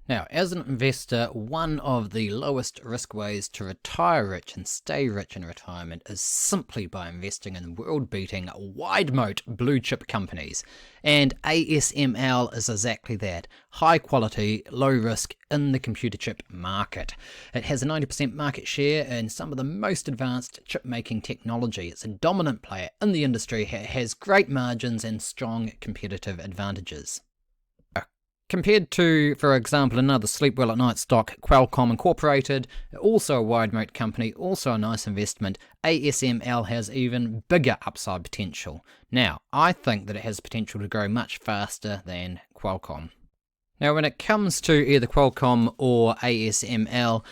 Now, as an investor, one of the lowest risk ways to retire rich and stay rich in retirement is simply by investing in world-beating, wide-moat blue-chip companies. And ASML is exactly that. High quality, low risk in the computer chip market. It has a 90% market share in some of the most advanced chip-making technology. It's a dominant player in the industry, has great margins and strong competitive advantages. Compared to, for example, another sleep well at night stock, Qualcomm Incorporated, also a wide moat company, also a nice investment, ASML has even bigger upside potential. Now, I think that it has potential to grow much faster than Qualcomm. Now, when it comes to either Qualcomm or ASML,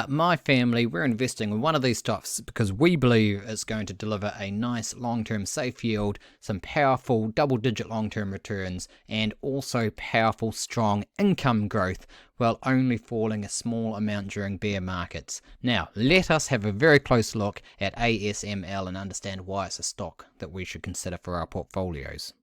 my family, we're investing in one of these stocks because we believe it's going to deliver a nice long-term safe yield, some powerful double-digit long-term returns, and also powerful strong income growth, while only falling a small amount during bear markets. Now, let us have a very close look at ASML and understand why it's a stock that we should consider for our portfolios.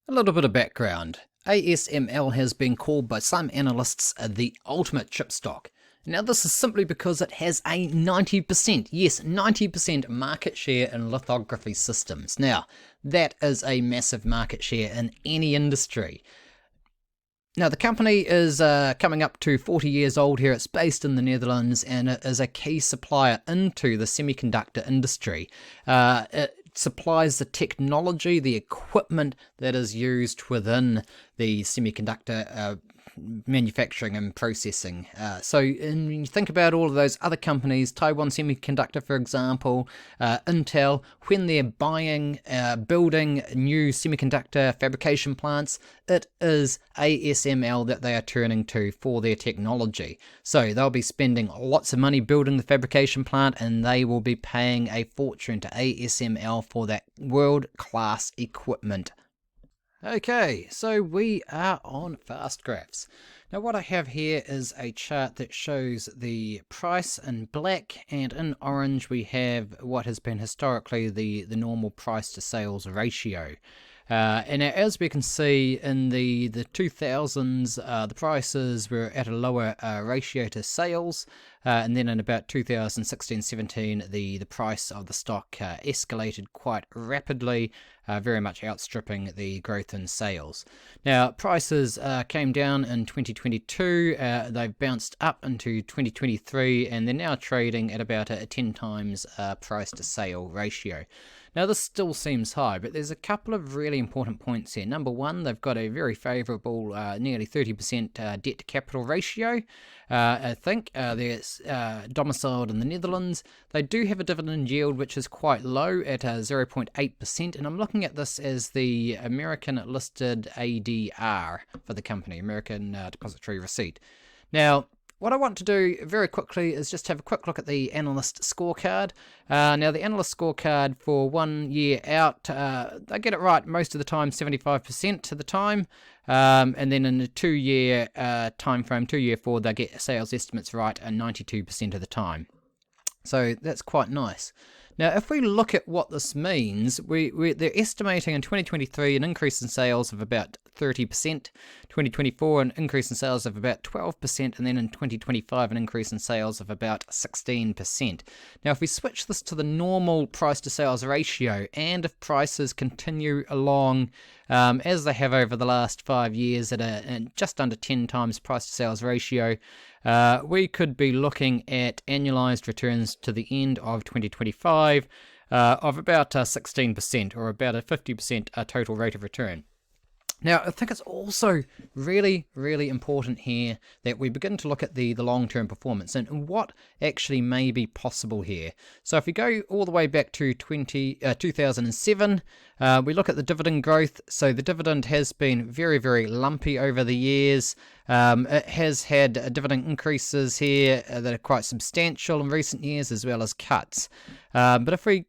A little bit of background. ASML has been called by some analysts the ultimate chip stock. Now this is simply because it has a 90%, yes 90% market share in lithography systems. Now that is a massive market share in any industry. Now the company is coming up to 40 years old here. It's based in the Netherlands and it is a key supplier into the semiconductor industry. It supplies the technology, the equipment that is used within the semiconductor manufacturing and processing. So when you think about all of those other companies, Taiwan Semiconductor, for example, Intel, when they're buying, building new semiconductor fabrication plants, it is ASML that they are turning to for their technology. So they'll be spending lots of money building the fabrication plant and they will be paying a fortune to ASML for that world-class equipment. Okay, so we are on fast graphs. Now what I have here is a chart that shows the price in black, and in orange we have what has been historically the normal price to sales ratio. And as we can see in the 2000s, the prices were at a lower ratio to sales, and then in about 2016-17, the price of the stock escalated quite rapidly, very much outstripping the growth in sales. Now, prices came down in 2022, they've bounced up into 2023, and they're now trading at about a 10 times price to sale ratio. Now this still seems high, but there's a couple of really important points here. Number one, they've got a very favourable, nearly 30% debt to capital ratio. I think they're domiciled in the Netherlands. They do have a dividend yield which is quite low at 0.8%, and I'm looking at this as the American listed ADR for the company, American Depository Receipt. Now, what I want to do very quickly is just have a quick look at the analyst scorecard. Now the analyst scorecard for 1 year out, they get it right most of the time, 75% of the time. And then in the 2 year time frame, 2 year forward, they get sales estimates right 92% of the time. So that's quite nice. Now, if we look at what this means, they're estimating in 2023 an increase in sales of about 30%, 2024 an increase in sales of about 12%, and then in 2025 an increase in sales of about 16%. Now, if we switch this to the normal price to sales ratio, and if prices continue along as they have over the last 5 years at just under 10 times price to sales ratio, we could be looking at annualized returns to the end of 2025 of about 16%, or about a 50% total rate of return. Now, I think it's also really, really important here that we begin to look at the long-term performance and what actually may be possible here. So if we go all the way back to 2007, we look at the dividend growth. So the dividend has been very, very lumpy over the years. It has had dividend increases here that are quite substantial in recent years, as well as cuts. But if we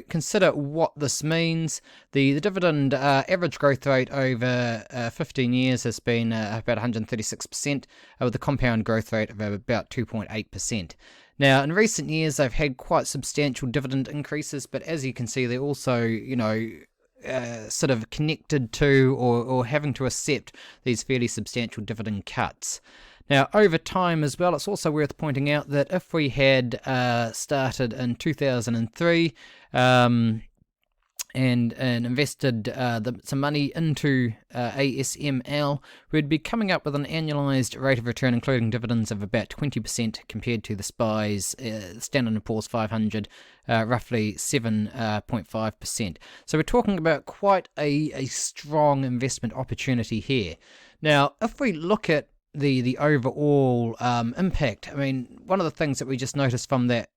consider what this means, the dividend average growth rate over 15 years has been about 136%, with a compound growth rate of about 2.8%. Now, in recent years, they've had quite substantial dividend increases, but as you can see, they're also, sort of connected to or having to accept these fairly substantial dividend cuts. Now, over time as well, it's also worth pointing out that if we had started in 2003 and invested some money into ASML, we'd be coming up with an annualized rate of return, including dividends, of about 20% compared to the SPY's Standard & Poor's 500, roughly 7.5%. So we're talking about quite a strong investment opportunity here. Now, if we look at the overall impact, I mean, one of the things that we just noticed from that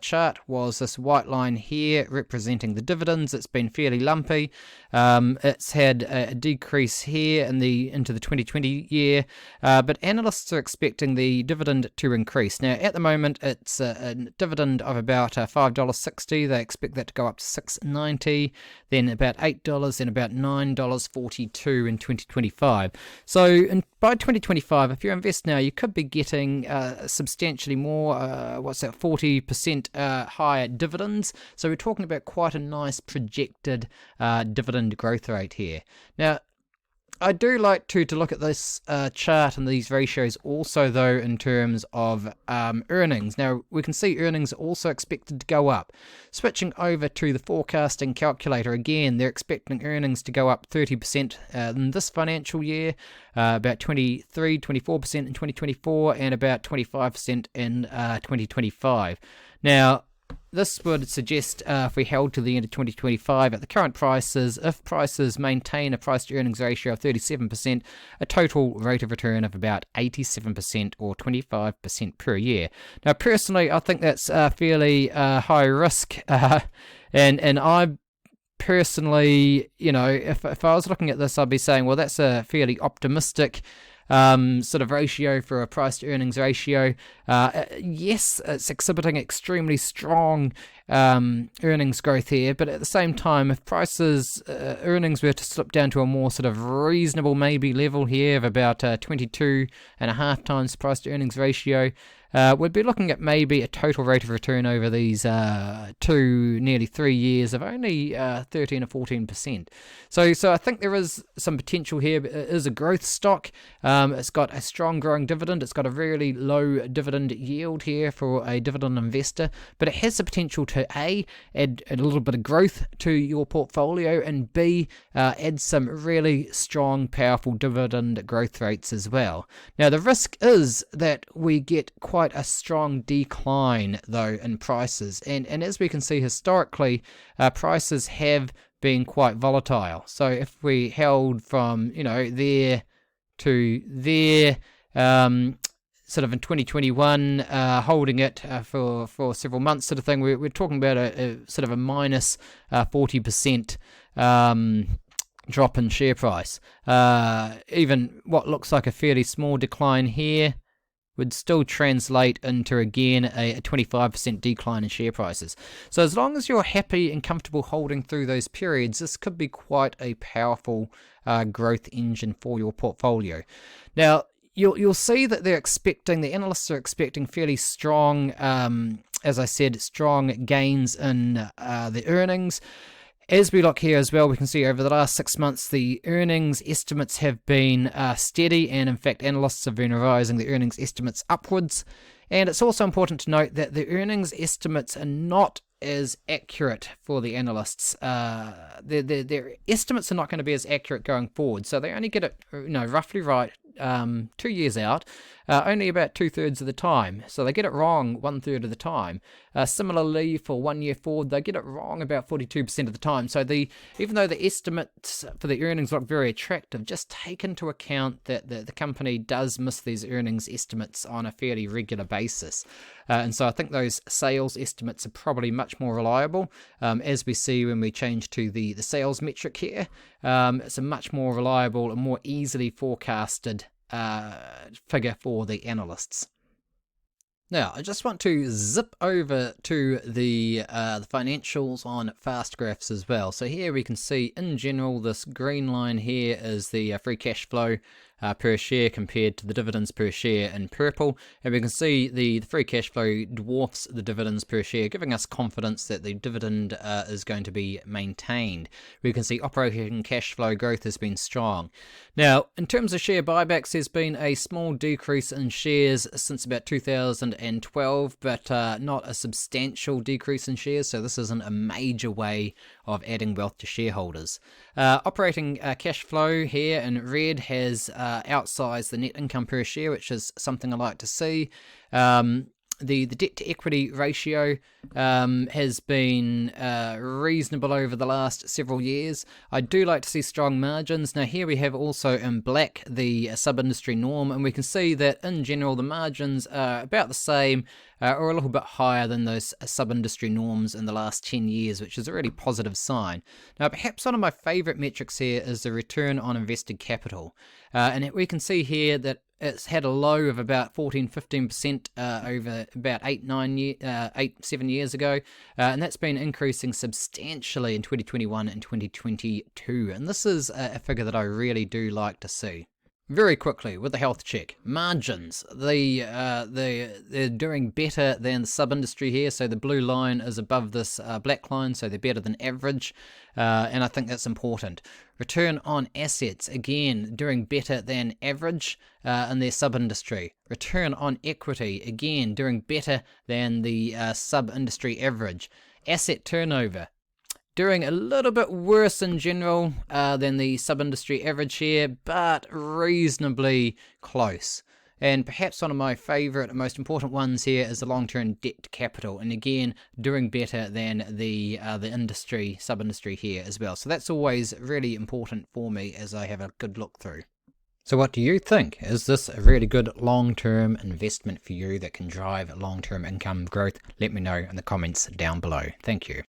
chart was this white line here representing the dividends. It's been fairly lumpy. It's had a decrease here into the 2020 year, but analysts are expecting the dividend to increase. Now, at the moment, it's a dividend of about $5.60. They expect that to go up to $6.90, then about $8, then about $9.42 in 2025. So by 2025, if you invest now, you could be getting substantially more, 40% higher dividends. So we're talking about quite a nice projected dividend growth rate here. Now, I do like to look at this chart and these ratios also, though, in terms of earnings. Now, we can see earnings are also expected to go up. Switching over to the forecasting calculator, again, they're expecting earnings to go up 30% in this financial year, about 24% in 2024, and about 25% in 2025. Now, this would suggest if we held to the end of 2025 at the current prices, if prices maintain a price-to-earnings ratio of 37%, a total rate of return of about 87% or 25% per year. Now, personally, I think that's fairly high risk, and I personally, if I was looking at this, I'd be saying, well, that's a fairly optimistic sort of ratio for a price to earnings ratio. Yes, it's exhibiting extremely strong earnings growth here, but at the same time, if earnings were to slip down to a more sort of reasonable maybe level here of about 22.5 times price to earnings ratio, we'd be looking at maybe a total rate of return over these nearly 3 years of only 13 or 14%. So I think there is some potential here. It is a growth stock. It's got a strong growing dividend. It's got a really low dividend yield here for a dividend investor, but it has the potential to A, add a little bit of growth to your portfolio, and B, add some really strong, powerful dividend growth rates as well. Now, the risk is that we get quite a strong decline, though, in prices. And as we can see historically, prices have been quite volatile. So if we held from, there to there, sort of in 2021, holding it for several months sort of thing, we're talking about a sort of a minus 40% drop in share price. Even what looks like a fairly small decline here would still translate into, again, a 25% decline in share prices. So as long as you're happy and comfortable holding through those periods, this could be quite a powerful growth engine for your portfolio. Now, you'll see that the analysts are expecting fairly strong, as I said, strong gains in the earnings. As we look here as well, we can see over the last 6 months, the earnings estimates have been steady, and in fact, analysts have been revising the earnings estimates upwards. And it's also important to note that the earnings estimates are not as accurate for the analysts. Their estimates are not going to be as accurate going forward, so they only get it, roughly right 2 years out, only about 2/3 of the time. So they get it wrong 1/3 of the time. Similarly, for 1 year forward, they get it wrong about 42% of the time. So even though the estimates for the earnings look very attractive, just take into account that the company does miss these earnings estimates on a fairly regular basis. And so I think those sales estimates are probably much more reliable, as we see when we change to the sales metric here. It's a much more reliable and more easily forecasted figure for the analysts. Now, I just want to zip over to the financials on fast graphs as well. So here we can see, in general, this green line here is the free cash flow per share compared to the dividends per share in purple, and we can see the free cash flow dwarfs the dividends per share, giving us confidence that the dividend is going to be maintained. We can see operating cash flow growth has been strong. Now, in terms of share buybacks, there's been a small decrease in shares since about 2012, but not a substantial decrease in shares, so this isn't a major way of adding wealth to shareholders. Operating cash flow here in red has outsized the net income per share, which is something I like to see. The debt to equity ratio has been reasonable over the last several years. I do like to see strong margins. Now here we have also in black the sub-industry norm, and we can see that in general the margins are about the same or a little bit higher than those sub-industry norms in the last 10 years, which is a really positive sign. Now perhaps one of my favourite metrics here is the return on invested capital, and we can see here that it's had a low of about 14-15% over about 7 years ago, and that's been increasing substantially in 2021 and 2022. And this is a figure that I really do like to see. Very quickly, with the health check, margins, they're doing better than the sub-industry here, so the blue line is above this black line, so they're better than average, and I think that's important. Return on assets, again, doing better than average in their sub-industry. Return on equity, again, doing better than the sub-industry average. Asset turnover, doing a little bit worse in general than the sub-industry average here, but reasonably close. And perhaps one of my favourite and most important ones here is the long-term debt to capital, and again doing better than the industry, sub-industry here as well. So that's always really important for me as I have a good look through. So what do you think? Is this a really good long-term investment for you that can drive long-term income growth? Let me know in the comments down below. Thank you.